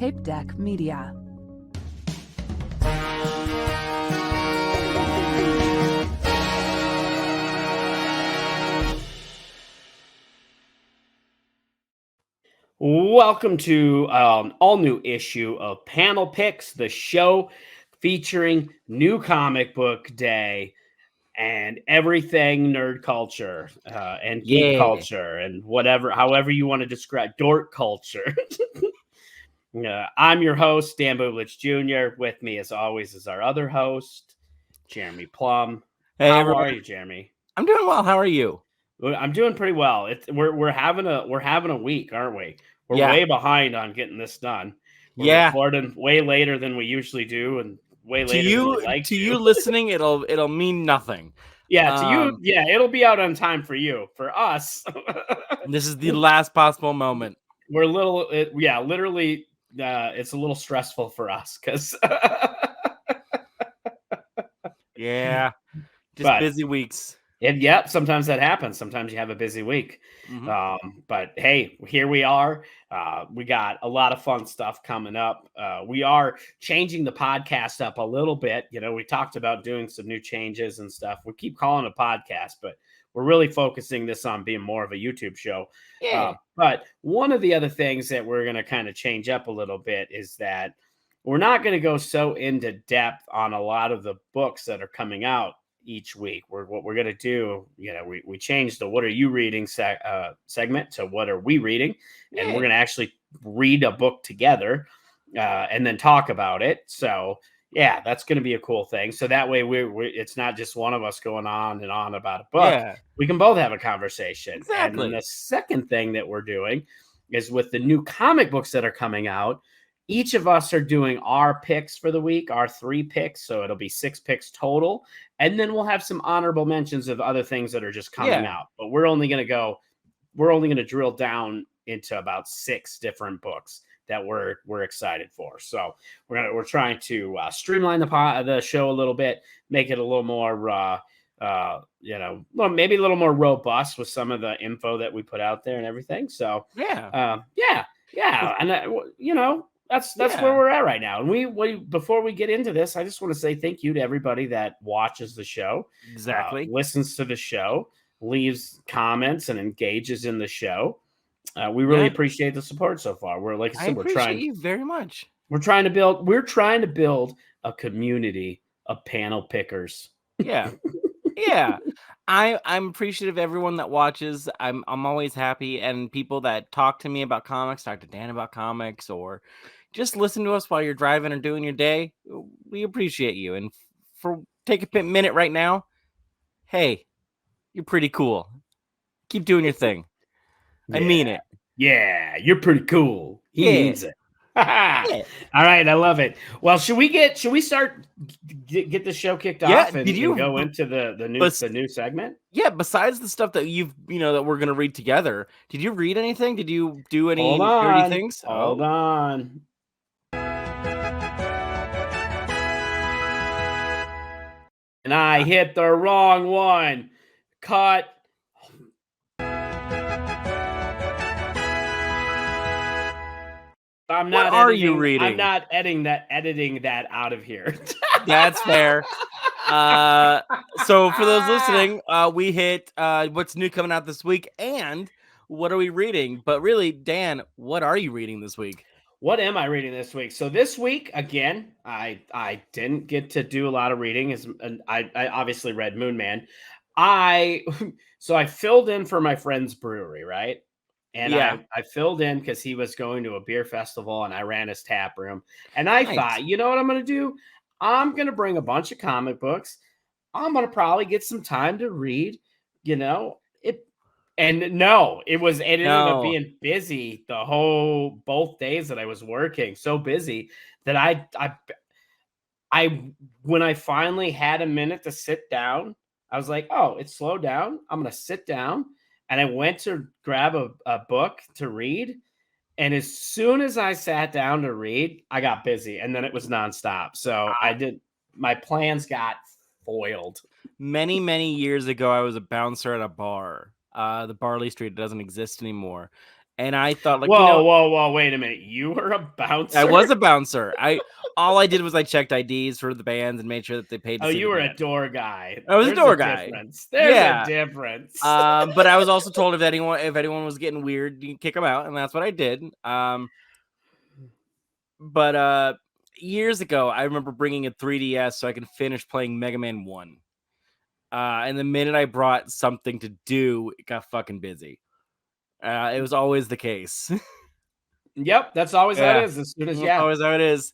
Tape Deck Media. Welcome to an all-new issue of Panel Picks, the show featuring New Comic Book Day and everything nerd culture and geek culture and whatever, however you want to describe dork culture. I'm your host, Dan Bublich Jr. With me, as always, is our other host, Jeremy Plum. Hey, how everyone. are you, Jeremy? I'm doing well. How are you? I'm doing pretty well. We're having a week, aren't we? We're way behind on getting this done. We're recording way later than we usually do, and way later than we like to. To you listening, it'll mean nothing. Yeah, to you, yeah, it'll be out on time for you. For us, this is the last possible moment. We're literally, it's a little stressful for us because, just busy weeks. And sometimes that happens. Sometimes you have a busy week. Mm-hmm. But hey, here we are. We got a lot of fun stuff coming up. We are changing the podcast up a little bit. You know, we talked about doing some new changes and stuff. We keep calling it a podcast, but we're really focusing this on being more of a YouTube show. Yeah. But one of the other things that we're going to kind of change up a little bit is that we're not going to go so into depth on a lot of the books that are coming out each week. What we're going to do, we changed the "What are you reading" segment to "What are we reading," and we're going to actually read a book together and then talk about it. So yeah, that's going to be a cool thing. So that way, it's not just one of us going on and on about a book. Yeah. We can both have a conversation. Exactly. And then the second thing that we're doing is with the new comic books that are coming out. Each of us are doing our picks for the week, our 3 picks. So it'll be 6 picks total. And then we'll have some honorable mentions of other things that are just coming out. But we're only going to drill down into about 6 different books that we're excited for. So we're trying to streamline the show a little bit, make it a little more, maybe a little more robust with some of the info that we put out there and everything. So and That's where we're at right now. And we before we get into this, I just want to say thank you to everybody that watches the show, listens to the show, leaves comments, and engages in the show. We really appreciate the support so far. We're like I said, we're trying you very much. We're trying to build a community of panel pickers. Yeah. Yeah. I'm appreciative of everyone that watches. I'm always happy, and people that talk to me about comics, talk to Dan about comics, or just listen to us while you're driving or doing your day. We appreciate you. And take a minute right now. Hey, you're pretty cool. Keep doing your thing. I mean it. Yeah, you're pretty cool. He means it. All right, I love it. Well, should we start get the show kicked off and go into the new segment? Yeah, besides the stuff that that we're gonna read together, did you read anything? Did you do any nerdy things? Hold on. And I hit the wrong one. Cut. What are you reading? I'm not editing that out of here. That's fair. So for those listening, we hit what's new coming out this week and what are we reading? But really, Dan, what are you reading this week? What am I reading this week? So this week, again, I didn't get to do a lot of reading. I obviously read Moon Man. I filled in for my friend's brewery, right? And I filled in because he was going to a beer festival and I ran his tap room. And I thought, you know what I'm going to do? I'm going to bring a bunch of comic books. I'm going to probably get some time to read, it. And no, it ended up being busy both days that I was working, so busy that I when I finally had a minute to sit down, I was like, oh, it's slowed down. I'm going to sit down. And I went to grab a book to read. And as soon as I sat down to read, I got busy. And then it was nonstop. So my plans got foiled. Many, many years ago, I was a bouncer at a bar. The Barley Street doesn't exist anymore. And I thought, like, whoa, wait a minute. You were a bouncer? I was a bouncer. All I did was I checked IDs for the bands and made sure that they paid to see you the were band. a door guy. I was a door guy. There's a difference. But I was also told if anyone was getting weird, you can kick them out, and that's what I did. But years ago, I remember bringing a 3DS so I could finish playing Mega Man 1. And the minute I brought something to do, it got fucking busy. It was always the case. Yep, that's always how it is. As soon as always how it is.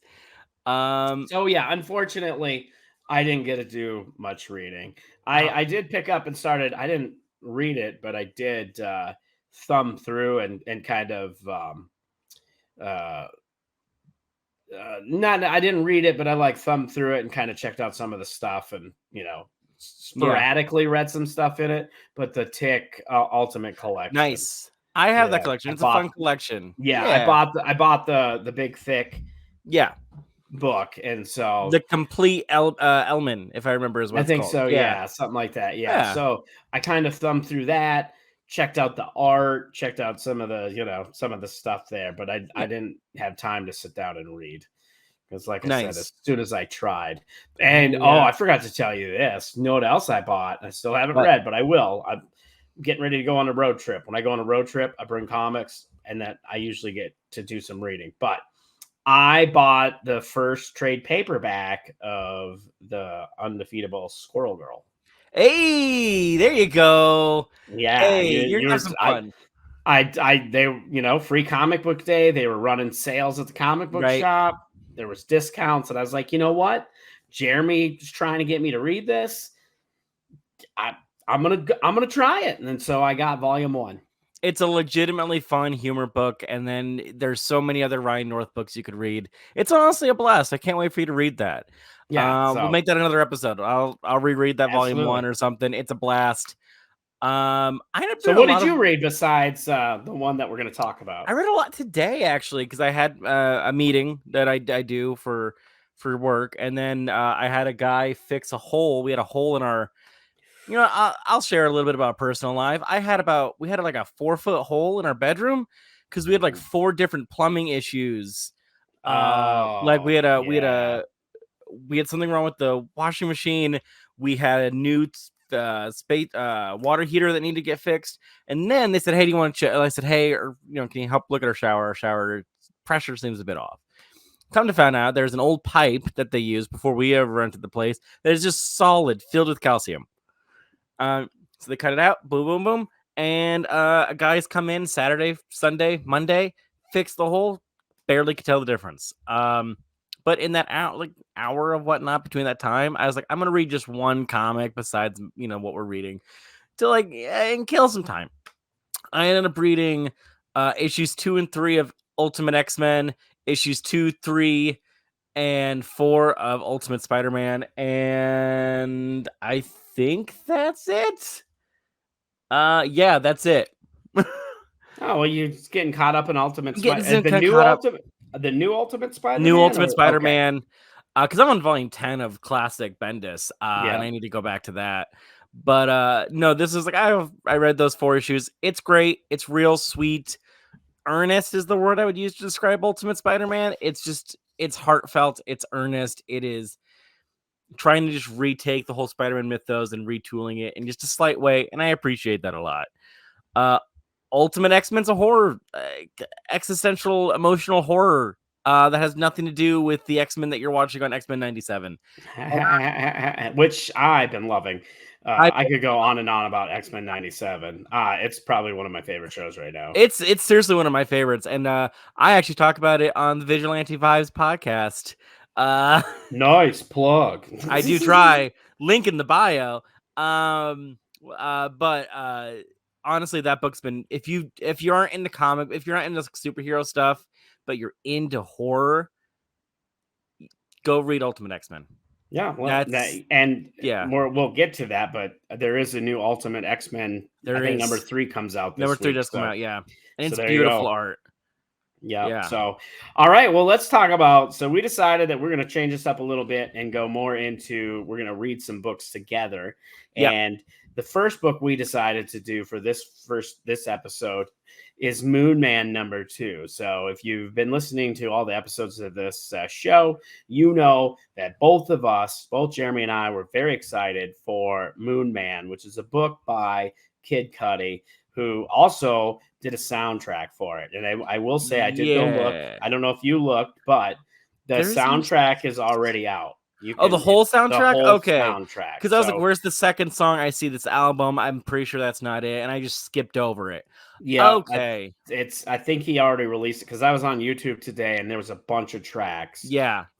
So yeah, unfortunately, I didn't get to do much reading. I did pick up and started. I didn't read it, but I did thumb through and kind of I didn't read it, but I like thumbed through it and kind of checked out some of the stuff and sporadically read some stuff in it. But the Tick Ultimate Collection, nice. I have that collection. It's a fun collection. Yeah, I bought the big thick book, and so the complete Elman, if I remember, is what I think called. So. Yeah, something like that. Yeah. So I kind of thumbed through that, checked out the art, checked out some of the some of the stuff there, but I didn't have time to sit down and read. Because like I said, as soon as I tried. And I forgot to tell you this. You know what else I bought? I still haven't read, but I will. I'm getting ready to go on a road trip. When I go on a road trip, I bring comics, and that I usually get to do some reading. But I bought the first trade paperback of the Undefeatable Squirrel Girl. Hey, there you go. Yeah, hey, you're having some fun. They free comic book day. They were running sales at the comic book shop. There was discounts, and I was like, you know what? Jeremy's trying to get me to read this. I'm gonna try it, and then so I got volume 1. It's a legitimately fun humor book, and then there's so many other Ryan North books you could read. It's honestly a blast. I can't wait for you to read that. Yeah, we'll make that another episode. I'll reread that volume 1 or something. It's a blast. So what did you read besides the one that we're going to talk about? I read a lot today, actually, because I had a meeting that I do for work, and then I had a guy fix a hole. We had a hole in our, I'll share a little bit about our personal life. We had like a 4-foot hole in our bedroom because we had like 4 different plumbing issues. Like we had something wrong with the washing machine. We had a new water heater that needed to get fixed, and then they said, "Hey, do you want to check?" I said, "Hey, can you help look at our shower? Our shower pressure seems a bit off." Come to find out, there's an old pipe that they used before we ever rented the place that is just solid, filled with calcium. So they cut it out, boom, boom, boom, and guys come in Saturday, Sunday, Monday, fix the hole. Barely could tell the difference. But in that hour of whatnot between that time, I was like, I'm gonna read just one comic besides what we're reading to and kill some time. I ended up reading issues 2 and 3 of Ultimate X-Men, issues 2, 3, and 4 of Ultimate Spider-Man, and I think that's it. Yeah, that's it. Oh, well, you're just getting caught up in Ultimate Spider-Man. The new Ultimate Spider-Man? New Ultimate Spider-Man. Because I'm on volume 10 of Classic Bendis, and I need to go back to that. But no, this is I read those 4 issues. It's great. It's real sweet. Earnest is the word I would use to describe Ultimate Spider-Man. It's heartfelt. It's earnest. It is trying to just retake the whole Spider-Man mythos and retooling it in just a slight way, and I appreciate that a lot. Ultimate X-Men's a horror, existential, emotional horror that has nothing to do with the X-Men that you're watching on X-Men 97. Which I've been loving. I could go on and on about X-Men 97. It's probably one of my favorite shows right now. It's seriously one of my favorites, and I actually talk about it on the Vigilante Vibes podcast. Nice plug. I do try. Link in the bio. But honestly, that book's been if you aren't into comic, if you're not into superhero stuff, but you're into horror, go read Ultimate X-Men. Yeah, well, we'll get to that, but there is a new Ultimate X-Men. I think number 3 comes out this week. Number 3 does come out, yeah. And it's beautiful art. Yeah. So, all right. Well, let's talk about. So we decided that we're going to change this up a little bit and go more into. We're going to read some books together. And the first book we decided to do for this episode is Moon Man #2. So if you've been listening to all the episodes of this show, you know that both of us, both Jeremy and I, were very excited for Moon Man, which is a book by Kid Cudi, who also did a soundtrack for it. And I will say, I did go look. Yeah. I don't know if you looked, but the soundtrack is already out. The whole soundtrack? The whole okay. soundtrack. Because I was like, where's the second song? I see this album. I'm pretty sure that's not it. And I just skipped over it. Yeah. Okay. I think he already released it because I was on YouTube today and there was a bunch of tracks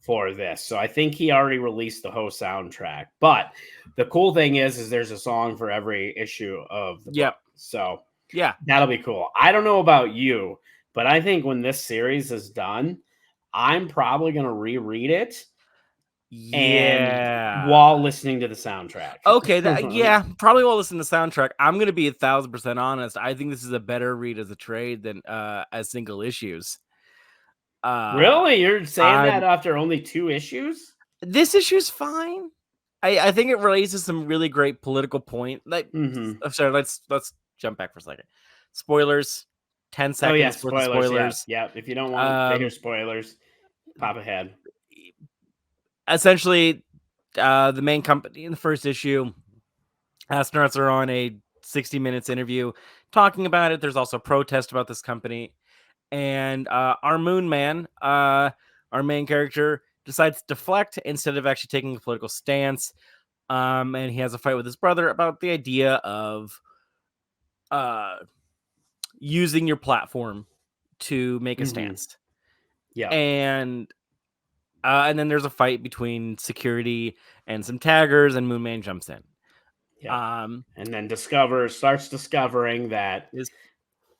for this. So I think he already released the whole soundtrack. But the cool thing is there's a song for every issue of the book. So yeah, that'll be cool. I don't know about you, but I think when this series is done, I'm probably going to reread it. And while listening to the soundtrack. Okay, probably while listening to the soundtrack. I'm gonna be 1,000% honest. I think this is a better read as a trade than as single issues. Really? You're saying that after only 2 issues? This issue's fine. I think it raises some really great political point. Like, I'm sorry, let's jump back for a second. Spoilers. 10 seconds. Oh yeah, spoilers. Yeah. If you don't want to hear spoilers, pop ahead. Essentially, the main company in the first issue, astronauts are on a 60 minutes interview talking about it. There's also a protest about this company. And our Moon Man, our main character, decides to deflect instead of actually taking a political stance. And he has a fight with his brother about the idea of using your platform to make a stance. Yeah. And then there's a fight between security and some taggers, and Moon Man jumps in. Yeah. And then starts discovering that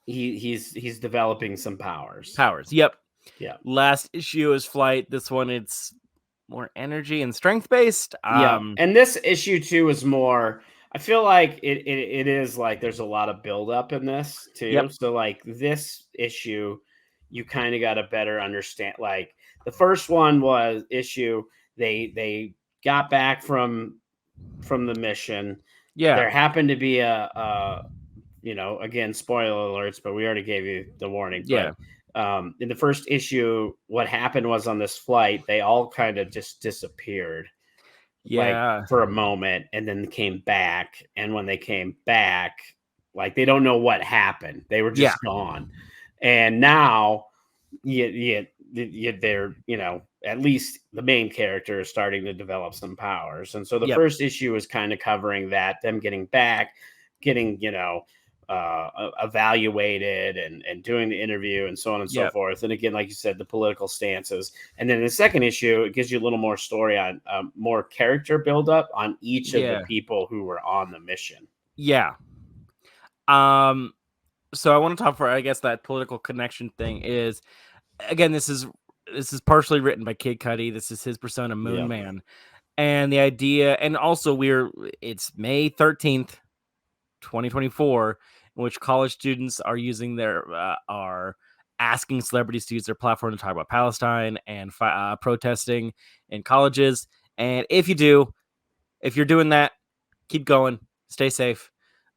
he's developing some powers. Yep. Yeah. Last issue is Flight. This one, it's more energy and strength based. And this issue too is more. I feel like it is like there's a lot of buildup in this too. Yep. So like this issue, you kind of got to better understand. Like the first one was issue. They got back from the mission. Yeah. There happened to be a again, spoiler alerts, but we already gave you the warning. Yeah. But in the first issue, what happened was on this flight, they all kind of just disappeared. Yeah. Like for a moment, and then came back. And when they came back, like they don't know what happened. They were just gone. And now they're, at least the main character is starting to develop some powers. And so the first issue is kind of covering that, them getting back, getting, evaluated and doing the interview and so on and so forth. And again, like you said, the political stances. And then the second issue, it gives you a little more story on more character buildup on each of the people who were on the mission. Yeah. So I want to talk for, I guess, that political connection thing is, again, this is partially written by Kid Cudi. This is his persona, Moon Man. And the idea, and also it's May 13th, 2024, in which college students are using are asking celebrities to use their platform to talk about Palestine and protesting in colleges. And if you're doing that, keep going, stay safe.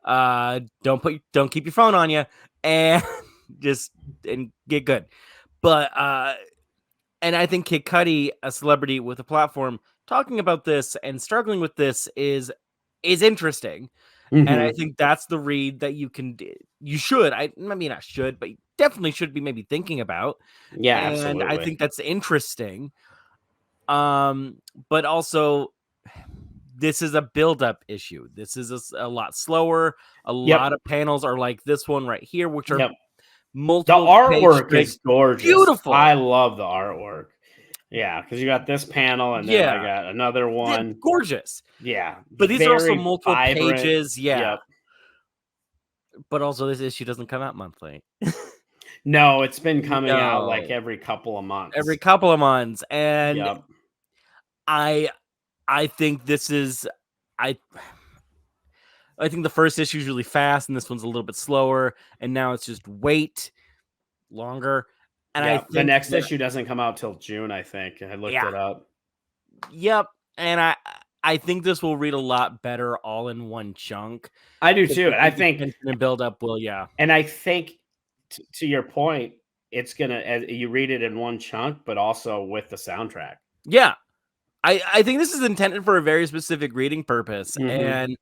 Don't keep your phone on you, and and get good. But and I think Kid Cudi, a celebrity with a platform, talking about this and struggling with this is interesting. And I think that's the read that you should, not should, but you definitely should be maybe thinking about. Yeah, and absolutely. I think that's interesting. But also, this is a build-up issue. This is a lot slower. A lot of panels are like this one right here, which are multiple. The artwork is gorgeous. Beautiful. I love the artwork. Yeah, because you got this panel and then I got another one. Gorgeous. Yeah. But these are also multiple vibrant pages. Yeah. Yep. But also this issue doesn't come out monthly. No, it's been coming out like every couple of months. And I think this is I think the first issue is really fast and this one's a little bit slower, and now it's just wait longer. And I think the next issue doesn't come out till June, I think. I looked it up. Yep. And I think this will read a lot better all in one chunk. I do too. I think the build up will, And I think to your point, it's gonna you read it in one chunk, but also with the soundtrack. Yeah. I think this is intended for a very specific reading purpose, and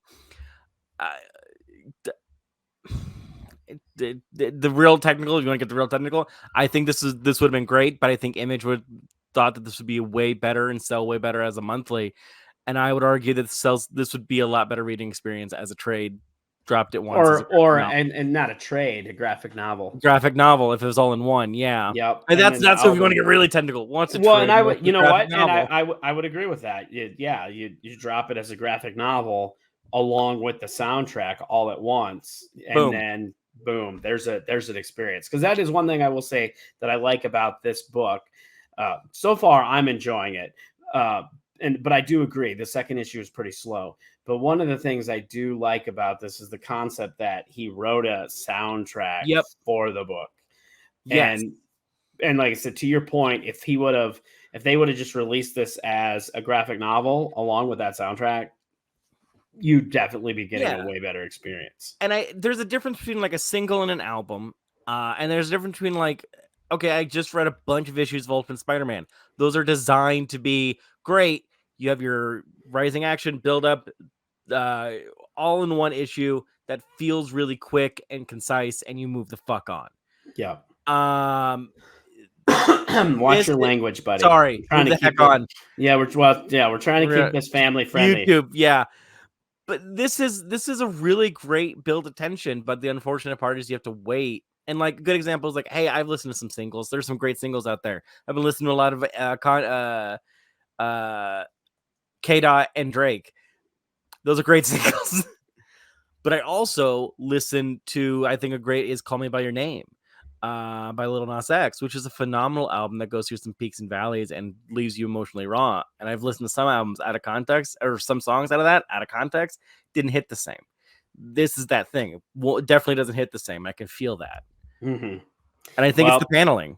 the real technical, if you want to get the real technical, I think this would have been great, but I think Image thought that this would be way better and sell way better as a monthly, and I would argue that this would be a lot better reading experience as a trade. Dropped it once, and not a trade, a graphic novel. Graphic novel, if it was all in one, yeah. Yep. And that's if you want to get really technical. Once a trade, and I would, you know what, novel. And I would agree with that. You drop it as a graphic novel along with the soundtrack all at once, and then boom, there's an experience. Because that is one thing I will say that I like about this book. So far, I'm enjoying it. But I do agree the second issue is pretty slow. But one of the things I do like about this is the concept that he wrote a soundtrack for the book. Yes. And like I said, to your point, if they would have just released this as a graphic novel along with that soundtrack, you'd definitely be getting a way better experience. And there's a difference between like a single and an album. And there's a difference between like, okay, I just read a bunch of issues of Ultimate Spider-Man. Those are designed to be great. You have your rising action build up all in one issue that feels really quick and concise, and you move the fuck on. Yeah. Watch your language, buddy. Sorry, trying to keep on. Yeah, we're trying to keep this family friendly. YouTube, yeah. But this is a really great build of tension, but the unfortunate part is you have to wait. And like good examples, like, hey, I've listened to some singles. There's some great singles out there. I've been listening to a lot of K-Dot and Drake. Those are great singles. But I also listened to, I think a great is Call Me By Your Name by Lil Nas X, which is a phenomenal album that goes through some peaks and valleys and leaves you emotionally raw. And I've listened to some albums out of context, or some songs out of that out of context, didn't hit the same. This is that thing. Well, it definitely doesn't hit the same. I can feel that. Mm-hmm. And I think it's the paneling.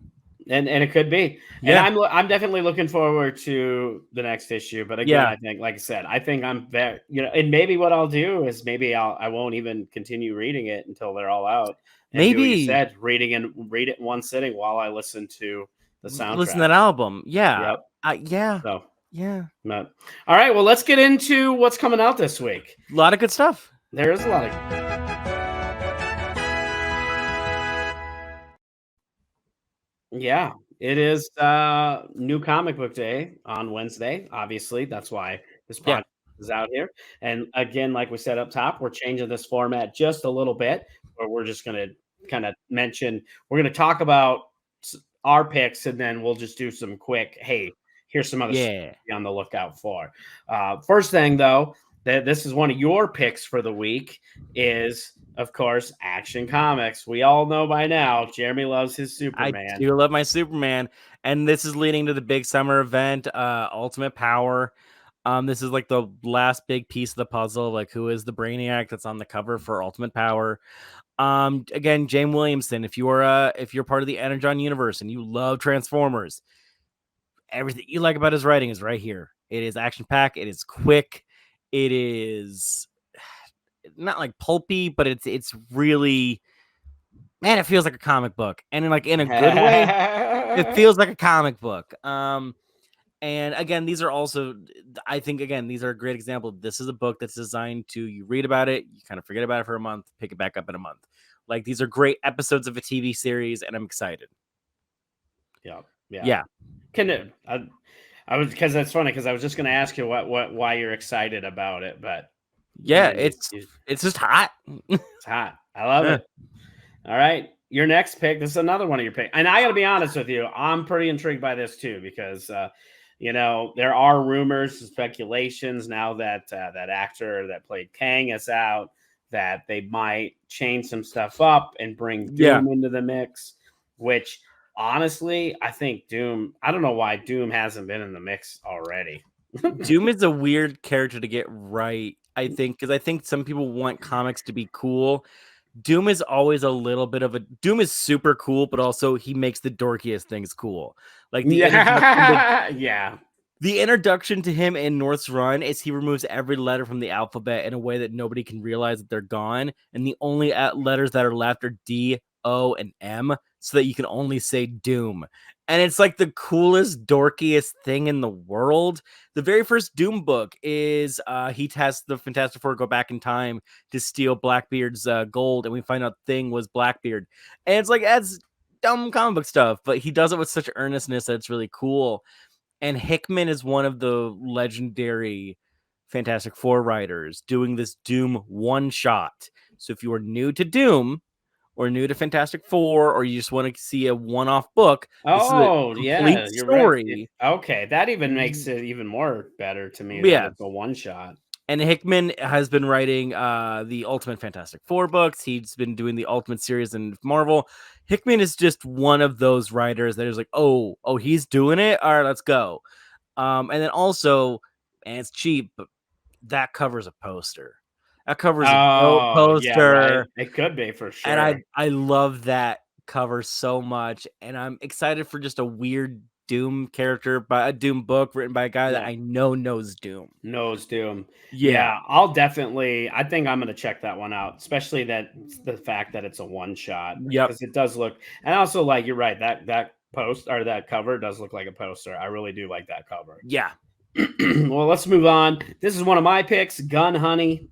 And it could be. Yeah. And I'm definitely looking forward to the next issue. But again, I think, like I said, I think I'm very, and maybe what I'll do is maybe I won't even continue reading it until they're all out. And maybe you said read it in one sitting while I listen to the soundtrack. Listen to that album. Yeah. Yep. Yeah. So yeah. But, all right. Well, let's get into what's coming out this week. A lot of good stuff. There is a lot of. Yeah, it is new comic book day on Wednesday. Obviously, that's why this podcast is out here. And again, like we said up top, we're changing this format just a little bit, where we're just going to kind of mention, we're going to talk about our picks, and then we'll just do some quick, hey, here's some other stuff to be on the lookout for. First thing, though, this is one of your picks for the week is, of course, Action Comics. We all know by now, Jeremy loves his Superman. I do love my Superman. And this is leading to the big summer event, Ultimate Power. This is like the last big piece of the puzzle. Like, who is the Brainiac that's on the cover for Ultimate Power? Again, James Williamson, if you're part of the Energon universe and you love Transformers, everything you like about his writing is right here. It is action-packed. It is quick. It is not like pulpy, but it's really, man, it feels like a comic book, and in a good way, it feels like a comic book. And again, these are also, I think, again, these are a great example. This is a book that's designed to, you read about it, you kind of forget about it for a month, pick it back up in a month. Like, these are great episodes of a TV series, and I'm excited. Yeah. I was, because that's funny, because I was just going to ask you why you're excited about it, but it's just hot. It's hot. I love it. All right, your next pick. This is another one of your picks, and I got to be honest with you, I'm pretty intrigued by this too, because there are rumors, speculations now that that actor that played Kang is out, that they might change some stuff up and bring Doom into the mix, which. Honestly, I think Doom, I don't know why Doom hasn't been in the mix already. Doom is a weird character to get right, I think, because I think some people want comics to be cool. Doom is always a little bit of a... Doom is super cool, but also he makes the dorkiest things cool. Like the The introduction to him in North's Run is he removes every letter from the alphabet in a way that nobody can realize that they're gone, and the only letters that are left are D, O and M so that you can only say Doom. And it's like the coolest, dorkiest thing in the world. The very first Doom book is he has the Fantastic Four go back in time to steal Blackbeard's gold, and we find out Thing was Blackbeard. And it's like, that's dumb comic book stuff, but he does it with such earnestness that it's really cool. And Hickman is one of the legendary Fantastic Four writers doing this Doom one shot. So if you are new to Doom, or new to Fantastic Four, or you just want to see a one-off book, this is a Oh, complete yeah, you're right. story. Okay, that even makes it even more better to me that Yeah. it's a one shot. And Hickman has been writing the Ultimate Fantastic Four books. He's been doing the Ultimate series in Marvel. Hickman is just one of those writers that is like, oh, he's doing it. All right, let's go. And then also, and it's cheap, but that covers a poster. That covers a dope Oh, yeah, right. poster. It could be for sure. And I love that cover so much. And I'm excited for just a weird Doom character, by a Doom book written by a guy that I know knows Doom. Knows Doom. Yeah. I'll definitely. I think I'm going to check that one out, especially the fact that it's a one shot. Yep. Because it does look, and also like you're right, that post or that cover does look like a poster. I really do like that cover. Yeah. Well, let's move on. This is one of my picks, Gun Honey.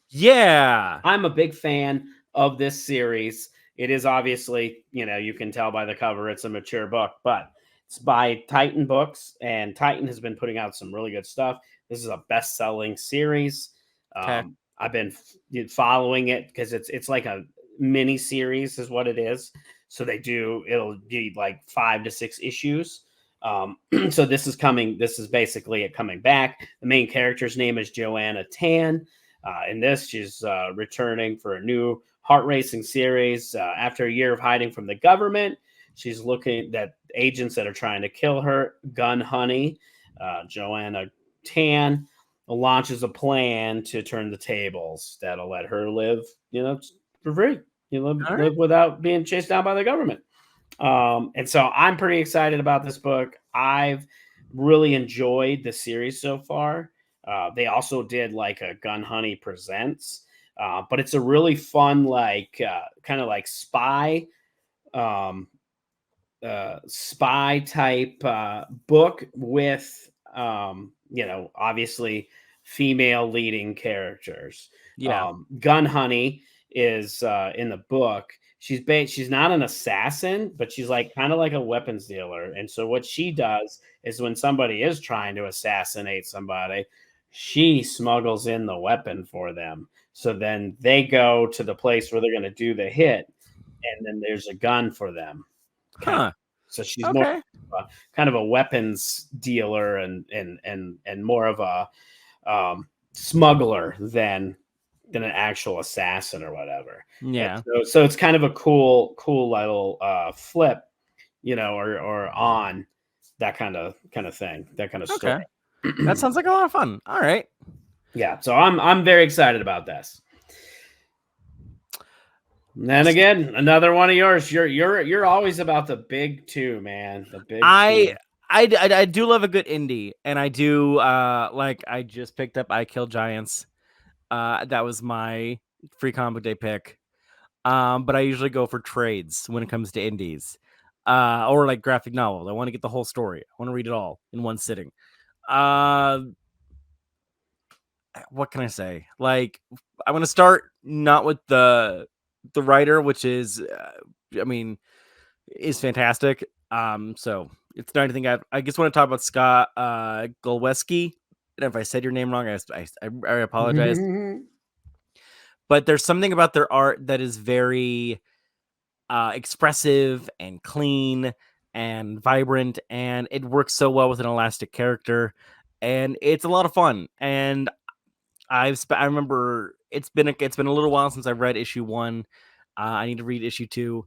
Yeah. I'm a big fan of this series. It is obviously, you can tell by the cover, it's a mature book, but it's by Titan Books, and Titan has been putting out some really good stuff. This is a best-selling series. Okay. I've been following it because it's like a mini series is what it is. So it'll be like 5 to 6 issues. So this is basically it coming back. The main character's name is Joanna Tan. In this, she's returning for a new heart racing series. After a year of hiding from the government, she's looking at agents that are trying to kill her. Gun Honey, Joanna Tan, launches a plan to turn the tables that'll let her live, for free. Live without being chased down by the government. And so I'm pretty excited about this book. I've really enjoyed the series so far. They also did like a Gun Honey Presents, but it's a really fun, kind of like spy type book with, obviously female leading characters. Yeah. Gun Honey is in the book. She's not an assassin, but she's like kind of like a weapons dealer. And so what she does is when somebody is trying to assassinate somebody, she smuggles in the weapon for them. So then they go to the place where they're going to do the hit, and then there's a gun for them. So she's more kind of a weapons dealer and more of a smuggler than an actual assassin or whatever. Yeah. So it's kind of a cool little flip, or on that kind of thing, that kind of story. Okay. That sounds like a lot of fun. All right. Yeah. So I'm very excited about this. And then again, another one of yours. You're always about the big two, man. The big. I do love a good indie, and I do I just picked up I Kill Giants. That was my free comic day pick. But I usually go for trades when it comes to indies. Or like graphic novels. I want to get the whole story. I want to read it all in one sitting. What can I say? Like, I want to start not with the writer, which is, is fantastic. So it's not anything I just want to talk about Scott Golweski. And if I said your name wrong, I apologize. But there's something about their art that is very expressive and clean and vibrant, and it works so well with an elastic character, and it's a lot of fun. And I remember it's been a little while since I've read issue 1. I need to read issue 2.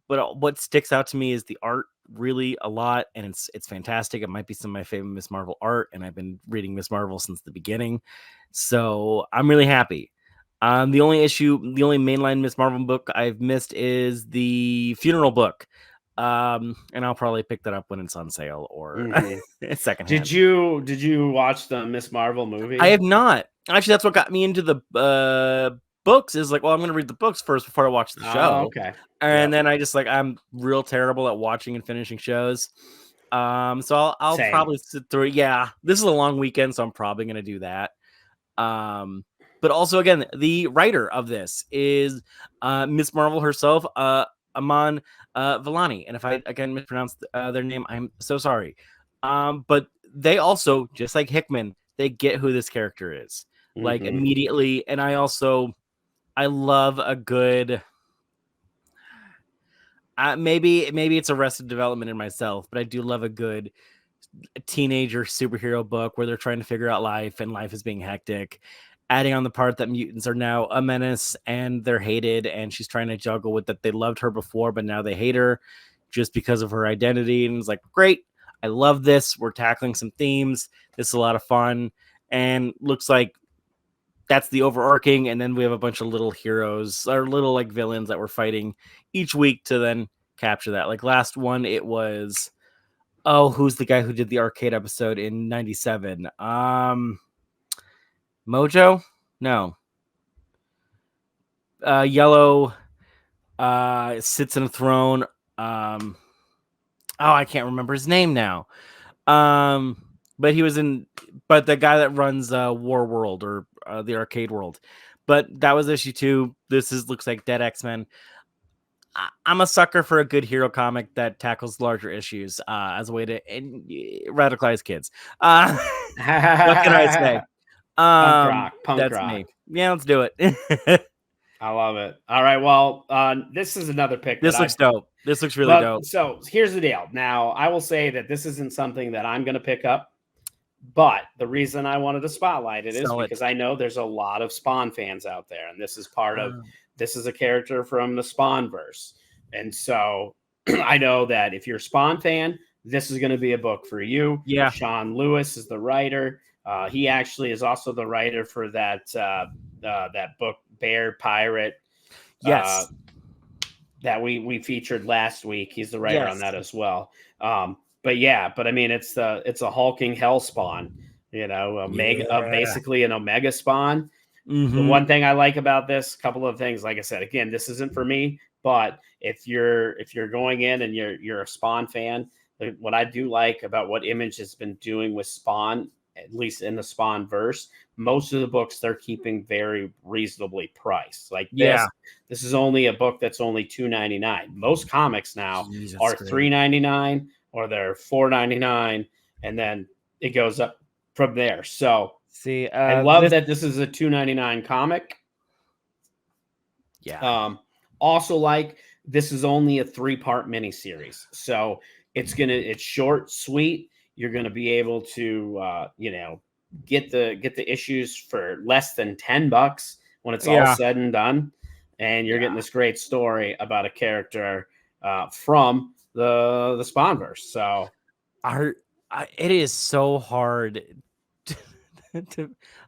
But what sticks out to me is the art really a lot, and it's fantastic. It might be some of my favorite Miss Marvel art, and I've been reading Miss Marvel since the beginning, so I'm really happy. The only mainline Miss Marvel book I've missed is the funeral book. And I'll probably pick that up when it's on sale or secondhand. Did you watch the Miss Marvel movie? I have not. Actually, that's what got me into the books is like, well, I'm going to read the books first before I watch the show. Okay. And then I just I'm real terrible at watching and finishing shows. So I'll probably sit through it. Yeah, this is a long weekend, so I'm probably going to do that. But also, again, the writer of this is Miss Marvel herself, Iman Vellani. And if I, again, mispronounced their name, I'm so sorry. But they also, just like Hickman, they get who this character is, like, immediately. And I love a good... maybe it's Arrested Development in myself, but I do love a good teenager superhero book where they're trying to figure out life and life is being hectic, adding on the part that mutants are now a menace and they're hated, and she's trying to juggle with that they loved her before but now they hate her just because of her identity. And it's like, great, I love this. We're tackling some themes. This is a lot of fun, and looks like that's the overarching, and then we have a bunch of little heroes or little like villains that we're fighting each week to then capture that. Like last one, it was, who's the guy who did the arcade episode in 97? Mojo? No. Yellow sits in a throne. I can't remember his name now. But he was but the guy that runs War World or the arcade world. But that was issue 2. This looks like Dead X-Men. I'm a sucker for a good hero comic that tackles larger issues as a way to radicalize kids. What can I say? Punk that's rock. Me. Yeah, let's do it. I love it. All right. Well, this is another pick. This looks dope. This looks really dope. So here's the deal. Now, I will say that this isn't something that I'm going to pick up, but the reason I wanted to spotlight it is because I know there's a lot of Spawn fans out there, and this is part of, this is a character from the Spawnverse. And so I know that if you're a Spawn fan, this is going to be a book for you. Yeah. Sean Lewis is the writer. He actually is also the writer for that book, Bear Pirate. Yes. That we featured last week. He's the writer on that as well. But I mean, it's a hulking hell spawn, basically an Omega spawn. Mm-hmm. The one thing I like about this, couple of things, like I said, again, this isn't for me, but if you're going in and you're a Spawn fan, what I do like about what Image has been doing with Spawn, at least in the Spawn verse, most of the books they're keeping very reasonably priced. Like this is only a book that's only $2.99. Most comics now are $3.99 or they're $4.99, and then it goes up from there. So see, I love that this is a $2.99 comic. Yeah. Also, like, this is only a 3-part miniseries, so it's short, sweet. You're going to be able to, get the issues for less than $10 when it's all said and done. And you're getting this great story about a character from the Spawnverse. So it is so hard to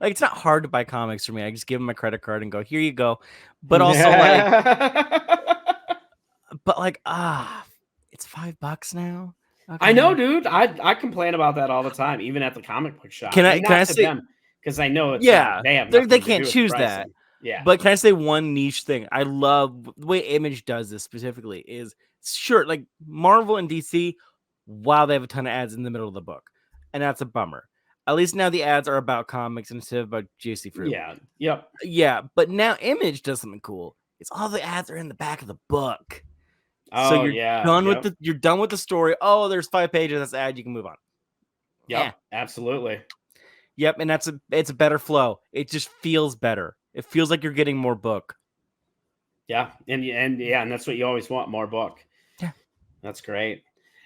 it's not hard to buy comics for me. I just give them my credit card and go, here you go. But also it's $5 now. Okay. I know, dude. I complain about that all the time, even at the comic book shop. Can I say them? Because I know it's they can't choose that. Yeah. But can I say one niche thing? I love the way Image does this specifically is, sure, like Marvel and DC, wow, they have a ton of ads in the middle of the book. And that's a bummer. At least now the ads are about comics instead of about juicy fruit. Yeah. Yep. Yeah. But now Image does something cool. It's all the ads are in the back of the book. Oh, so you're done with the story. Oh, there's 5 pages. That's ad. You can move on. Yeah, absolutely. Yep, and it's a better flow. It just feels better. It feels like you're getting more book. Yeah, and that's what you always want, more book. Yeah, that's great.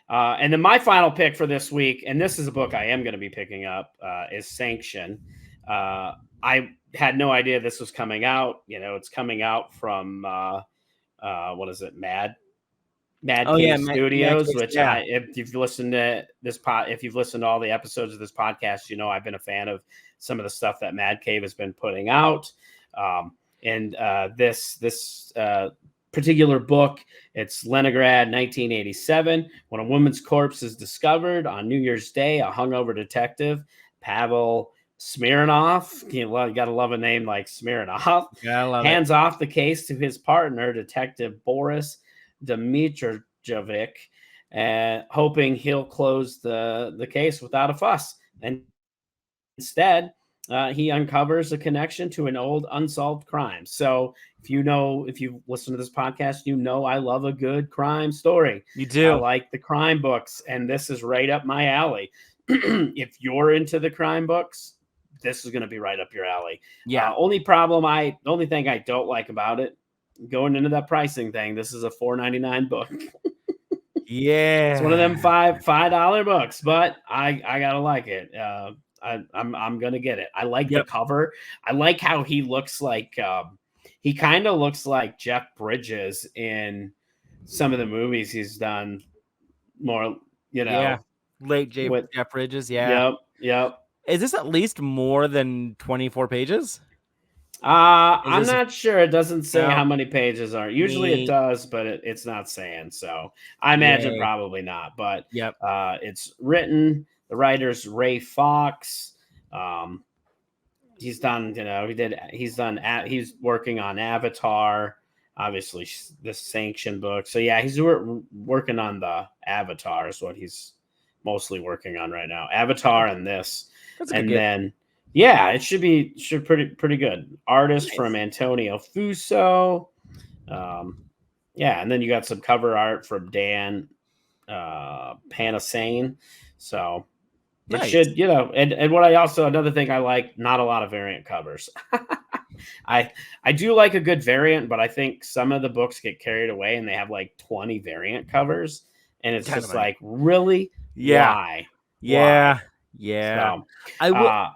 And then my final pick for this week, and this is a book I am going to be picking up, is Sanction. I had no idea this was coming out. It's coming out from what is it, Mad Cave Studios, if you've listened to this if you've listened to all the episodes of this podcast, I've been a fan of some of the stuff that Mad Cave has been putting out. And this particular book, it's Leningrad, 1987, when a woman's corpse is discovered on New Year's Day. A hungover detective, Pavel Smirnoff, you gotta love a name like Smirnoff, Yeah, I love it. hands off the case to his partner, Detective Boris Dmitrojevic, and hoping he'll close the case without a fuss. And instead, he uncovers a connection to an old unsolved crime. So if you listen to this podcast, you know I love a good crime story. You I do. like the crime books, and this is right up my alley. If you're into the crime books, this is going to be right up your alley. Yeah. Only thing I don't like about it, going into that pricing thing, this is a $4.99 book. Yeah. It's one of them $5 books, but I gotta like it. I'm gonna get it. I like the cover. I like how he looks like he kind of looks like Jeff Bridges in some of the movies he's done. More, late Jeff Bridges. Yeah. Yep. Is this at least more than 24 pages? I'm not sure. It doesn't say how many pages are. Usually it does, but it's not saying. So I imagine probably not. But it's written. The writer's Ray Fawkes. He's done. He's working on Avatar. Obviously, the Sanction book. So yeah, he's working on the Avatar is what he's mostly working on right now. Avatar and this, and then. Yeah, it should pretty good. Artist from Antonio Fuso. And then you got some cover art from Dan Panasane. So it should, and what another thing I like, not a lot of variant covers. I do like a good variant, but I think some of the books get carried away and they have like 20 variant covers, and it's just like, really? Why? Yeah. So, I will.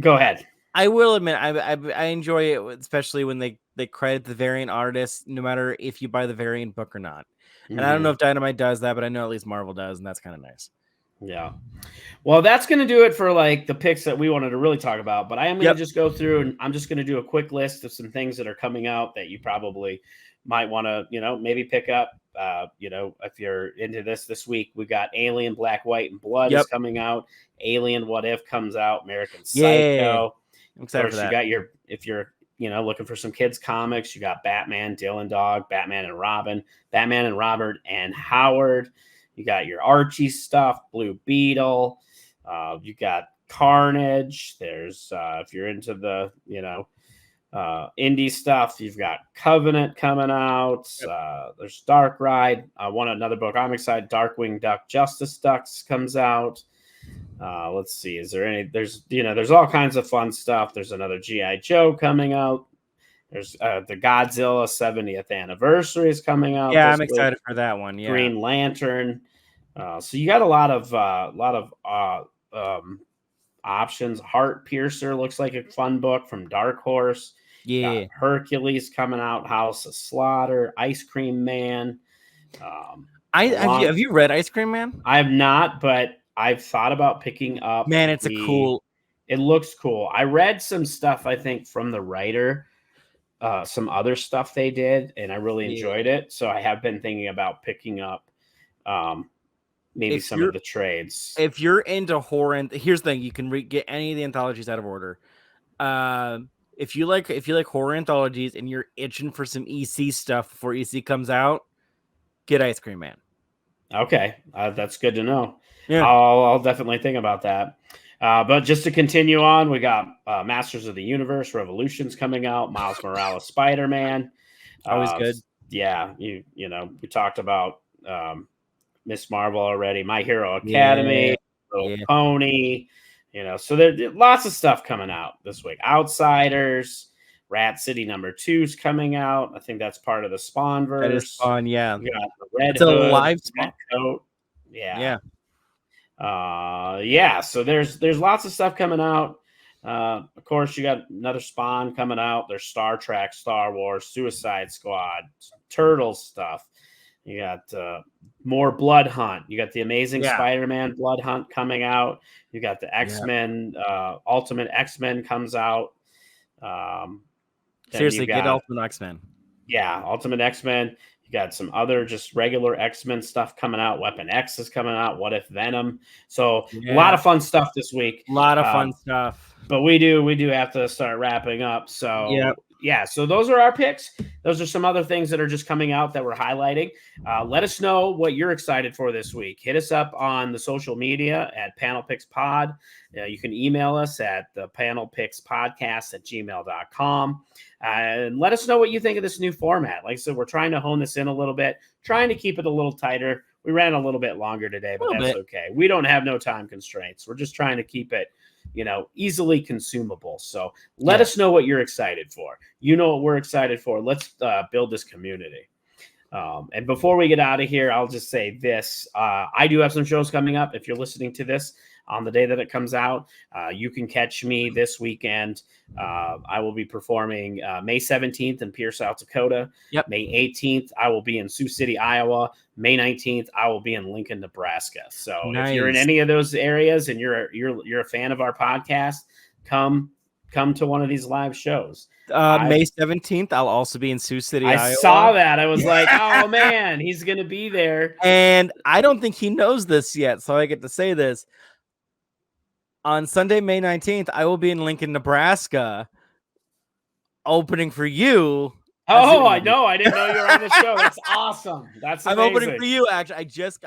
Go ahead. I will admit, I enjoy it, especially when they credit the variant artist, no matter if you buy the variant book or not. And I don't know if Dynamite does that, but I know at least Marvel does, and that's kind of nice. Yeah. Well, that's going to do it for like the picks that we wanted to really talk about. But I am going to just go through, and I'm just going to do a quick list of some things that are coming out that you probably might want to, maybe pick up. If you're into this week, we got Alien, Black, White, and Blood is coming out. Alien, What If comes out. American Psycho. I'm excited for that. You got if you're looking for some kids comics, you got Batman, Dylan Dog, Batman and Robin, Batman and Robert and Howard. You got your Archie stuff, Blue Beetle. You got Carnage. There's if you're into the indie stuff, you've got Covenant coming out. There's Dark Ride. Another book I'm excited. Darkwing Duck Justice Ducks comes out. Let's see. Is there any? There's all kinds of fun stuff. There's another G.I. Joe coming out. There's the Godzilla 70th anniversary is coming out. Yeah, I'm excited for that one. Yeah, Green Lantern. So you got a lot of options. Heart Piercer looks like a fun book from Dark Horse. Yeah, Hercules coming out. House of Slaughter. Ice Cream Man. Have you read Ice Cream Man? I have not, but I've thought about picking up. Man, it looks cool. I read some stuff, I think, from the writer, some other stuff they did, and I really enjoyed it. So I have been thinking about picking up maybe some of the trades. If you're into horror, and here's the thing, you can get any of the anthologies out of order. If you like horror anthologies and you're itching for some EC stuff before EC comes out, get Ice Cream Man. Okay, that's good to know. Yeah, I'll definitely think about that. But just to continue on, we got Masters of the Universe Revolutions coming out. Miles Morales Spider-Man. Always good. Yeah, we talked about Miss Marvel already. My Hero Academy, Little Pony. So there's lots of stuff coming out this week. Outsiders. Rat City #2 is coming out. I think that's part of the Spawnverse. That is Spawn, yeah. We got the Red It's Hood, a live Spawn coat. Yeah. So there's lots of stuff coming out. Of course, you got another Spawn coming out. There's Star Trek, Star Wars, Suicide Squad, Turtles stuff. You got more Blood Hunt. You got the Amazing Spider-Man Blood Hunt coming out. You got the X-Men, Ultimate X-Men comes out. Seriously, get Ultimate X-Men. Yeah, Ultimate X-Men. You You got some other just regular X-Men stuff coming out. Weapon X is coming out. What If Venom? So a lot of fun stuff this week. A lot of fun stuff. But we do have to start wrapping up. So yeah, so those are our picks. Those are some other things that are just coming out that we're highlighting. Let us know what you're excited for this week. Hit us up on the social media at Panel Picks Pod. You can email us at the panelpickspodcast@gmail.com. And let us know what you think of this new format. Like I said, we're trying to hone this in a little bit, trying to keep it a little tighter. We ran a little bit longer today, but that's okay. We don't have no time constraints. We're just trying to keep it, easily consumable. So let us know what you're excited for. You know what we're excited for. Let's build this community. And before we get out of here, I'll just say this. I do have some shows coming up. If you're listening to this on the day that it comes out, you can catch me this weekend. I will be performing May 17th in Pierce, South Dakota. Yep. May 18th, I will be in Sioux City, Iowa. May 19th, I will be in Lincoln, Nebraska. So if you're in any of those areas and you're a fan of our podcast, come to one of these live shows. May 17th, I'll also be in Sioux City, Iowa. I saw that. I was like, oh, man, he's going to be there. And I don't think he knows this yet, so I get to say this. On Sunday, May 19th, I will be in Lincoln, Nebraska, opening for you. Oh, I know. I didn't know you were on the show. That's awesome. That's amazing. I'm opening for you, actually. I just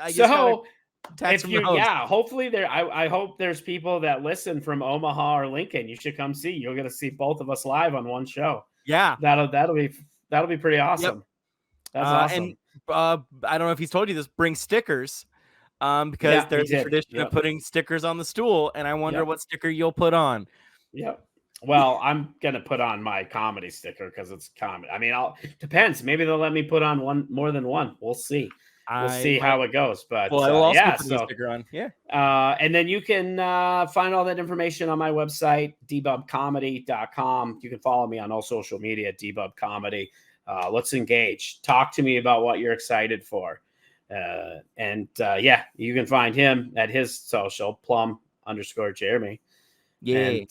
hopefully there. I hope there's people that listen from Omaha or Lincoln. You should come see. You're going to see both of us live on one show. Yeah, that'll be pretty awesome. Yep. That's awesome. And I don't know if he's told you this. Bring stickers. Because there's a tradition of putting stickers on the stool, and I wonder what sticker you'll put on. Yep. Well, I'm gonna put on my comedy sticker because it's comedy. I mean, depends. Maybe they'll let me put on more than one. We'll see. We'll see how it goes. But I will also put a sticker on. Yeah. And then you can find all that information on my website, debubcomedy.com. You can follow me on all social media, debubcomedy. Let's engage. Talk to me about what you're excited for. You can find him at his social, Plum_Jeremy. And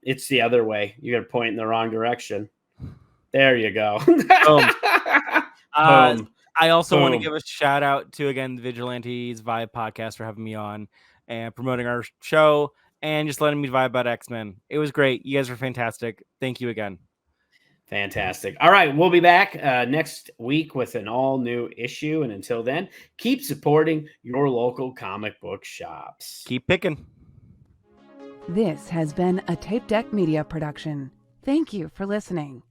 it's the other way. You got to point in the wrong direction. There you go. Boom. I also want to give a shout out to, again, the Vigilantes Vibe podcast for having me on and promoting our show and just letting me vibe about X-Men. It was great. You guys were fantastic. Thank you again. Fantastic. All right, we'll be back next week with an all-new issue. And until then, keep supporting your local comic book shops. Keep picking. This has been a Tape Deck Media production. Thank you for listening.